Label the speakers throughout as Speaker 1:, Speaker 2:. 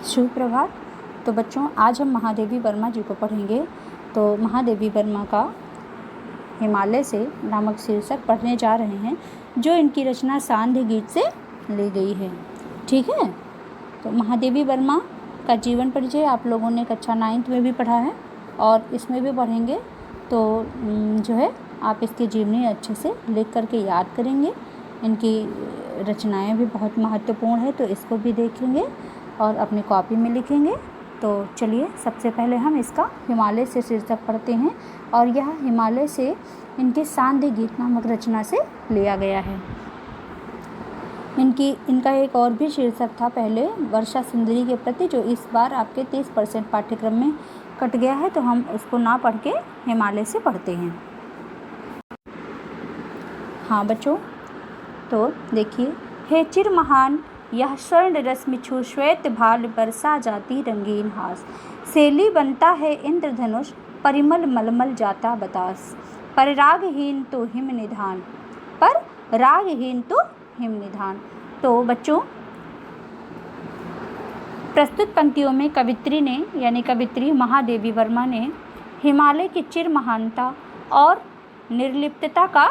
Speaker 1: शुभ प्रभात। तो बच्चों, आज हम महादेवी वर्मा जी को पढ़ेंगे। तो महादेवी वर्मा का हिमालय से नामक शीर्षक पढ़ने जा रहे हैं, जो इनकी रचना सांध्य गीत से ली गई है। ठीक है। तो महादेवी वर्मा का जीवन परिचय आप लोगों ने कक्षा 9th में भी पढ़ा है और इसमें भी पढ़ेंगे। तो जो है आप इसकी जीवनी अच्छे से लिख करके याद करेंगे। इनकी रचनाएं भी बहुत महत्वपूर्ण है, तो इसको भी देखेंगे और अपनी कॉपी में लिखेंगे। तो चलिए, सबसे पहले हम इसका हिमालय से शीर्षक पढ़ते हैं, और यह हिमालय से इनके सांध्य गीत नामक रचना से लिया गया है। इनका एक और भी शीर्षक था पहले, वर्षा सुंदरी के प्रति, जो इस बार आपके 30% पाठ्यक्रम में कट गया है, तो हम उसको ना पढ़ के हिमालय से पढ़ते हैं। हाँ बच्चों, तो देखिए, हे चिर महान यह स्वर्ण रश्मि छू श्वेत भाल बरसा जाती रंगीन हास, सेली बनता है इंद्रधनुष परिमल मलमल जाता बतास, पर रागहीन तो हिम निधान, पर रागहीन तो हिम निधान। तो बच्चों, प्रस्तुत पंक्तियों में कवित्री ने यानी कवित्री महादेवी वर्मा ने हिमालय की चिर महानता और निर्लिप्तता का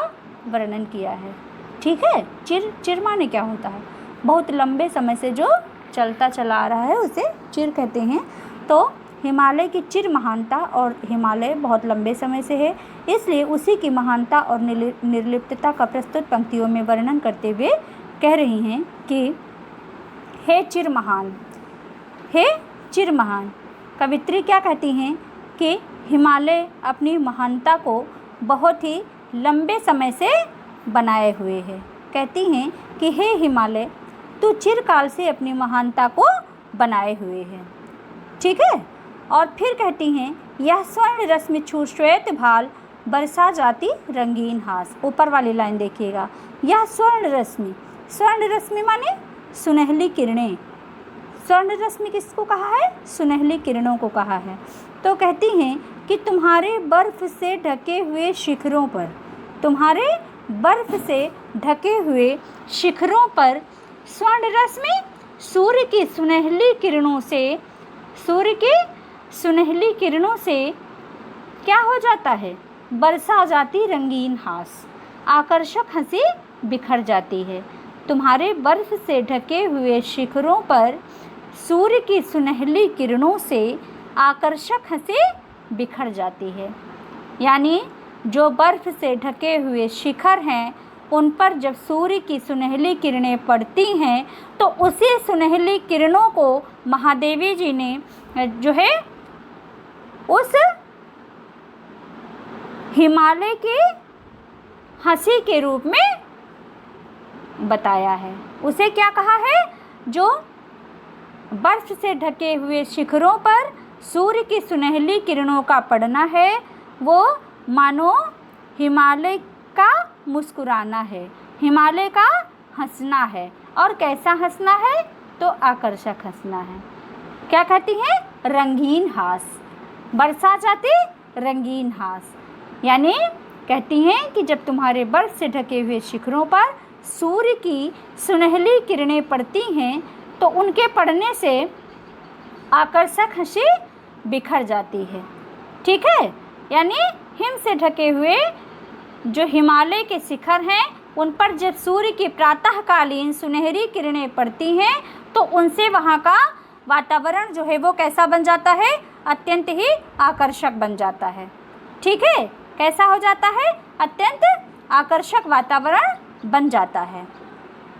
Speaker 1: वर्णन किया है। ठीक है। चिर माने क्या होता है? बहुत लंबे समय से जो चलता चला आ रहा है उसे चिर कहते हैं। तो हिमालय की चिर महानता, और हिमालय बहुत लंबे समय से है, इसलिए उसी की महानता और निर्लिप्तता का प्रस्तुत पंक्तियों में वर्णन करते हुए कह रही हैं कि हे चिर महान, हे चिर महान। कवित्री क्या कहती हैं कि हिमालय अपनी महानता को बहुत ही लंबे समय से बनाए हुए है। कहती हैं कि हे हिमालय, तू चिरकाल से अपनी महानता को बनाए हुए है। ठीक है। और फिर कहती हैं, यह स्वर्ण रश्मि छू श्वेत भाल बरसा जाती रंगीन हास। ऊपर वाली लाइन देखिएगा, यह स्वर्ण रश्मि माने सुनहली किरणें। स्वर्ण रश्मि किसको कहा है? सुनहली किरणों को कहा है। तो कहती हैं कि तुम्हारे बर्फ से ढके हुए शिखरों पर, तुम्हारे बर्फ से ढके हुए शिखरों पर स्वर्ण रश्मि सूर्य की सुनहली किरणों से क्या हो जाता है? बरसा जाती रंगीन हास, आकर्षक हंसी बिखर जाती है। तुम्हारे बर्फ से ढके हुए शिखरों पर सूर्य की सुनहली किरणों से आकर्षक हंसी बिखर जाती है। यानी जो बर्फ से ढके हुए शिखर हैं, उन पर जब सूर्य की सुनहली किरणें पड़ती हैं, तो उसी सुनहली किरणों को महादेवी जी ने जो है उस हिमालय की हंसी के रूप में बताया है। उसे क्या कहा है? जो बर्फ से ढके हुए शिखरों पर सूर्य की सुनहली किरणों का पड़ना है, वो मानो हिमालय का मुस्कुराना है, हिमालय का हंसना है। और कैसा हंसना है? तो आकर्षक हंसना है। क्या कहती हैं? रंगीन हास, बरसा जाती रंगीन हास। यानी कहती हैं कि जब तुम्हारे बर्फ से ढके हुए शिखरों पर सूर्य की सुनहली किरणें पड़ती हैं, तो उनके पड़ने से आकर्षक हंसी बिखर जाती है। ठीक है। यानी हिम से ढके हुए जो हिमालय के शिखर हैं, उन पर जब सूर्य की प्रातःकालीन सुनहरी किरणें पड़ती हैं, तो उनसे वहाँ का वातावरण जो है वो कैसा बन जाता है? अत्यंत ही आकर्षक बन जाता है। ठीक है। कैसा हो जाता है? अत्यंत आकर्षक वातावरण बन जाता है।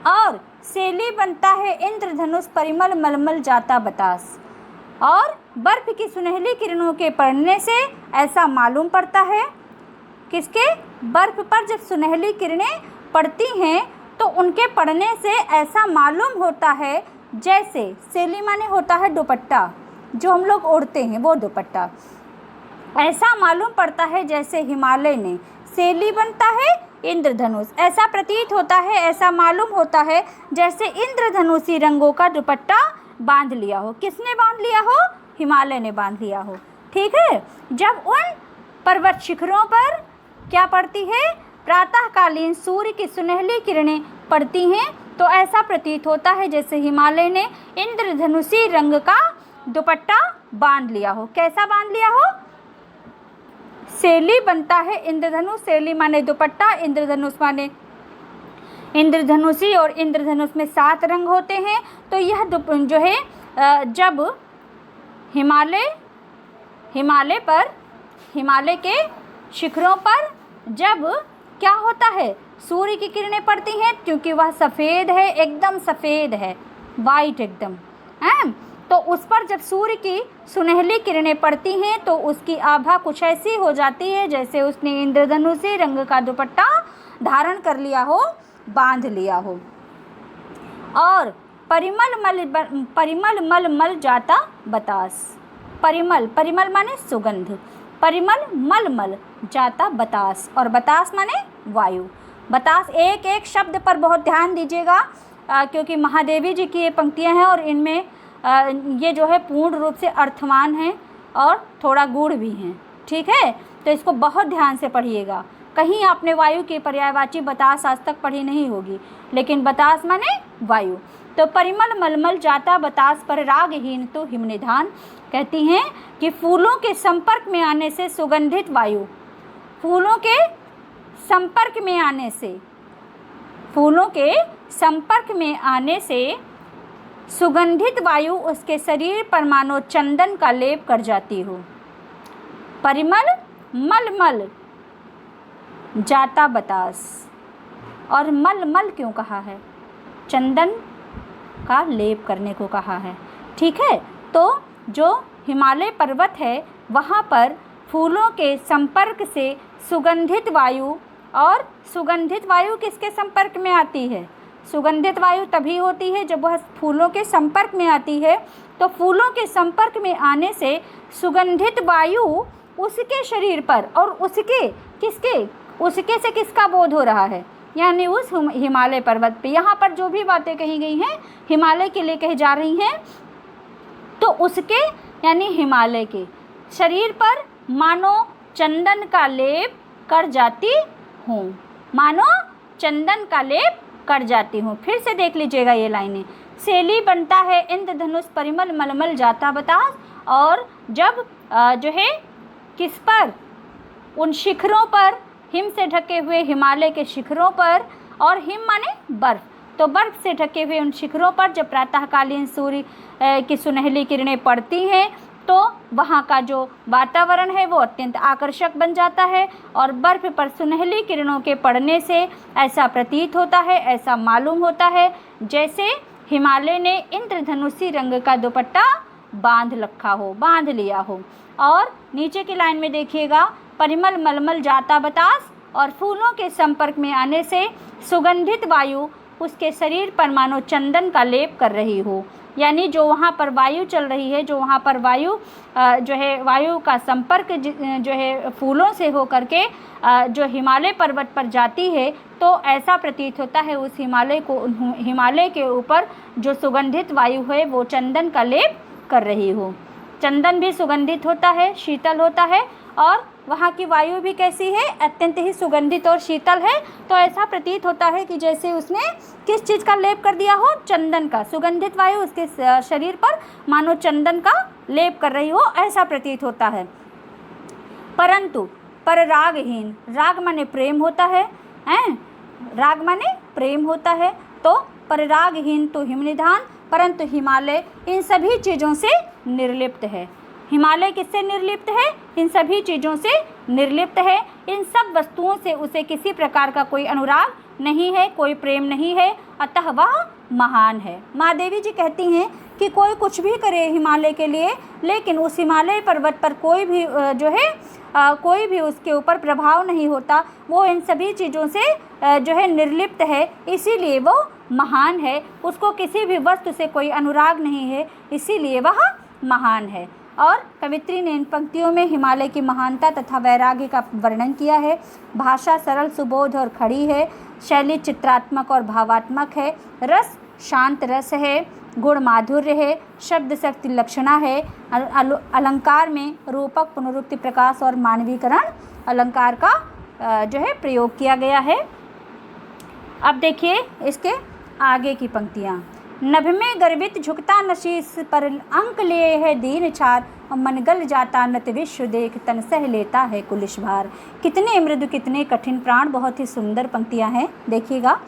Speaker 1: और सेली बनता है इंद्रधनुष परिमल मलमल जाता बतास। और बर्फ की सुनहली किरणों के पड़ने से ऐसा मालूम पड़ता है, किसके? बर्फ पर जब सुनहली किरणें पड़ती हैं, तो उनके पड़ने से ऐसा मालूम होता है जैसे, सेली माने होता है दुपट्टा, जो हम लोग ओढ़ते हैं वो दुपट्टा। ऐसा मालूम पड़ता है जैसे हिमालय ने सेली बनता है इंद्रधनुष। ऐसा प्रतीत होता है, ऐसा मालूम होता है जैसे इंद्रधनुषी रंगों का दुपट्टा बांध लिया हो। किसने बांध लिया हो? हिमालय ने बांध लिया हो। ठीक है। जब उन पर्वत शिखरों पर क्या पड़ती है? प्रातःकालीन सूर्य की सुनहली किरणें पड़ती हैं, तो ऐसा प्रतीत होता है जैसे हिमालय ने इंद्रधनुषी रंग का दुपट्टा बांध लिया हो। कैसा बांध लिया हो? शैली बनता है इंद्रधनुष, शैली माने दुपट्टा, इंद्रधनुष माने इंद्रधनुषी, और इंद्रधनुष में 7 रंग होते हैं। तो यह जो है जब हिमालय के शिखरों पर जब क्या होता है, सूर्य की किरणें पड़ती हैं, क्योंकि वह सफ़ेद है, एकदम सफ़ेद है, वाइट एकदम है, तो उस पर जब सूर्य की सुनहली किरणें पड़ती हैं तो उसकी आभा कुछ ऐसी हो जाती है जैसे उसने इंद्रधनुषी रंग का दुपट्टा धारण कर लिया हो, बांध लिया हो। और परिमल मल जाता बतास। परिमल माने सुगंध, परिमल मल जाता बतास, और बतास माने वायु। बतास, एक एक शब्द पर बहुत ध्यान दीजिएगा, क्योंकि महादेवी जी की ये पंक्तियाँ हैं और इनमें ये जो है पूर्ण रूप से अर्थवान हैं और थोड़ा गूढ़ भी हैं। ठीक है, तो इसको बहुत ध्यान से पढ़िएगा। कहीं आपने वायु की पर्यायवाची बतास आज तक पढ़ी नहीं होगी, लेकिन बतास माने वायु। तो परिमल मलमल जाता बतास पर रागहीन तो हिमनिधान। कहती हैं कि फूलों के संपर्क में आने से सुगंधित वायु, फूलों के संपर्क में आने से, फूलों के संपर्क में आने से सुगंधित वायु उसके शरीर पर मानो चंदन का लेप कर जाती हो। परिमल मल जाता बतास, और मल क्यों कहा है? चंदन का लेप करने को कहा है। ठीक है, तो जो हिमालय पर्वत है वहाँ पर फूलों के संपर्क से सुगंधित वायु, और सुगंधित वायु किसके संपर्क में आती है? सुगंधित वायु तभी होती है जब वह फूलों के संपर्क में आती है। तो फूलों के संपर्क में आने से सुगंधित वायु उसके शरीर पर, और उसके से किसका बोध हो रहा है? यानी उस हिमालय पर्वत पे। यहाँ पर जो भी बातें कही गई हैं हिमालय के लिए कही जा रही हैं, तो उसके यानी हिमालय के शरीर पर मानो चंदन का लेप कर जाती हूँ, मानो चंदन का लेप कर जाती हूँ। फिर से देख लीजिएगा ये लाइनें। शैली बनता है इंद्रधनुष परिमल मलमल जाता बतास, और जब जो है किस पर? उन शिखरों पर, हिम से ढके हुए हिमालय के शिखरों पर, और हिम माने बर्फ, तो बर्फ से ढके हुए उन शिखरों पर जब प्रातःकालीन सूर्य की सुनहली किरणें पड़ती हैं तो वहाँ का जो वातावरण है वो अत्यंत आकर्षक बन जाता है, और बर्फ़ पर सुनहली किरणों के पड़ने से ऐसा प्रतीत होता है, ऐसा मालूम होता है जैसे हिमालय ने इंद्रधनुषी रंग का दुपट्टा बांध रखा हो, बांध लिया हो। और नीचे की लाइन में देखिएगा, परिमल मलमल जाता बतास, और फूलों के संपर्क में आने से सुगंधित वायु उसके शरीर पर मानो चंदन का लेप कर रही हो। यानी जो वहाँ पर वायु चल रही है, जो वहाँ पर वायु जो है वायु का संपर्क जो है फूलों से हो करके जो हिमालय पर्वत पर जाती है, तो ऐसा प्रतीत होता है उस हिमालय के ऊपर जो सुगंधित वायु है वो चंदन का लेप कर रही हो। चंदन भी सुगंधित होता है, शीतल होता है, और वहाँ की वायु भी कैसी है? अत्यंत ही सुगंधित और शीतल है। तो ऐसा प्रतीत होता है कि जैसे उसने किस चीज़ का लेप कर दिया हो? चंदन का। सुगंधित वायु उसके शरीर पर मानो चंदन का लेप कर रही हो, ऐसा प्रतीत होता है। परंतु पर रागहीन, राग माने प्रेम होता है, राग माने प्रेम होता है, तो पर रागहीन तो हिमनिधान, परंतु हिमालय इन सभी चीज़ों से निर्लिप्त है। हिमालय किससे निर्लिप्त है? इन सभी चीज़ों से निर्लिप्त है। इन सब वस्तुओं से उसे किसी प्रकार का कोई अनुराग नहीं है, कोई प्रेम नहीं है, अतः वह महान है। महादेवी जी कहती हैं कि कोई कुछ भी करे हिमालय के लिए, लेकिन उस हिमालय पर्वत पर कोई भी जो है कोई भी उसके ऊपर प्रभाव नहीं होता। वो इन सभी चीज़ों से जो है निर्लिप्त है, इसीलिए वो महान है। उसको किसी भी वस्तु से कोई अनुराग नहीं है, इसीलिए वह महान है। और कवित्री ने इन पंक्तियों में हिमालय की महानता तथा वैराग्य का वर्णन किया है। भाषा सरल सुबोध और खड़ी है, शैली चित्रात्मक और भावात्मक है, रस शांत रस है, गुण माधुर्य है, शब्द शक्ति लक्षणा है, अलंकार में रूपक पुनरुक्ति प्रकाश और मानवीकरण अलंकार का जो है प्रयोग किया गया है। अब देखिए इसके आगे की पंक्तियाँ। नभ में गर्वित झुकता नशीस, पर अंक लिए है दीन छार, मन गल जाता नत विश्व देख, तन सह लेता है कुलिश भार। कितने मृदु कितने कठिन प्राण, बहुत ही सुंदर पंक्तियाँ हैं। देखिएगा,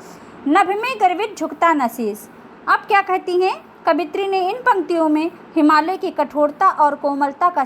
Speaker 1: नभ में गर्वित झुकता नशीस। अब क्या कहती हैं कवित्री ने इन पंक्तियों में? हिमालय की कठोरता और कोमलता का